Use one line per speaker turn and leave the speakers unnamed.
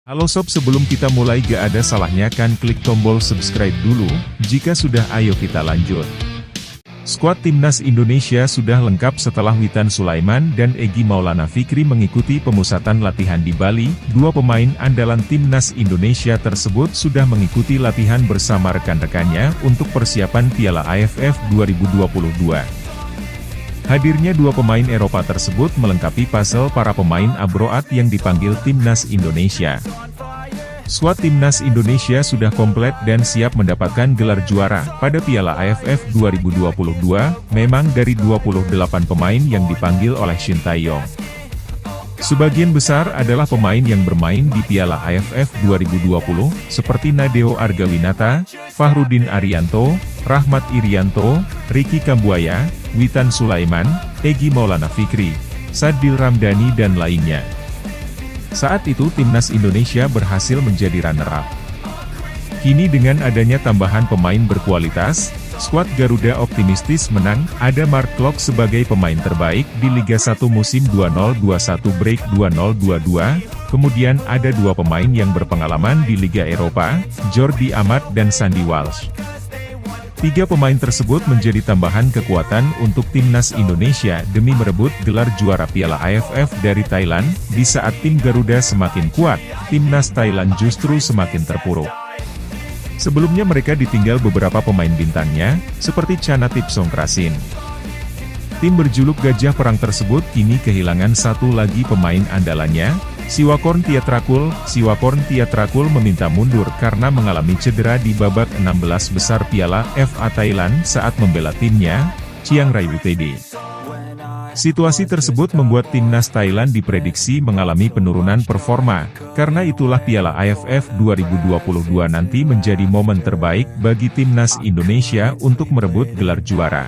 Halo sob, sebelum kita mulai gak ada salahnya kan klik tombol subscribe dulu, jika sudah ayo kita lanjut. Skuad Timnas Indonesia sudah lengkap setelah Witan Sulaiman dan Egy Maulana Fikri mengikuti pemusatan latihan di Bali. Dua pemain andalan Timnas Indonesia tersebut sudah mengikuti latihan bersama rekan-rekannya untuk persiapan Piala AFF 2022. Hadirnya dua pemain Eropa tersebut melengkapi puzzle para pemain abroad yang dipanggil Timnas Indonesia. Skuad Timnas Indonesia sudah komplit dan siap mendapatkan gelar juara pada Piala AFF 2022, memang dari 28 pemain yang dipanggil oleh Shin Tae-yong. Sebagian besar adalah pemain yang bermain di Piala AFF 2020, seperti Nadeo Argawinata, Fahrudin Arianto, Rahmat Irianto, Ricky Kambuaya, Witan Sulaiman, Egy Maulana Fikri, Sadil Ramdhani dan lainnya. Saat itu Timnas Indonesia berhasil menjadi runner-up. Kini dengan adanya tambahan pemain berkualitas, skuad Garuda optimistis menang. Ada Mark Klok sebagai pemain terbaik di Liga 1 musim 2021-2022, kemudian ada dua pemain yang berpengalaman di Liga Eropa, Jordi Amat dan Sandy Walsh. Tiga pemain tersebut menjadi tambahan kekuatan untuk Timnas Indonesia demi merebut gelar juara Piala AFF dari Thailand. Di saat tim Garuda semakin kuat, Timnas Thailand justru semakin terpuruk. Sebelumnya mereka ditinggal beberapa pemain bintangnya, seperti Chanatip Songkrasin. Tim berjuluk Gajah Perang tersebut kini kehilangan satu lagi pemain andalannya, Siwakorn Thiatrakul. Siwakorn Thiatrakul meminta mundur karena mengalami cedera di babak 16 besar Piala FA Thailand saat membela timnya, Chiang Rai UTD. Situasi tersebut membuat Timnas Thailand diprediksi mengalami penurunan performa, karena itulah Piala AFF 2022 nanti menjadi momen terbaik bagi Timnas Indonesia untuk merebut gelar juara.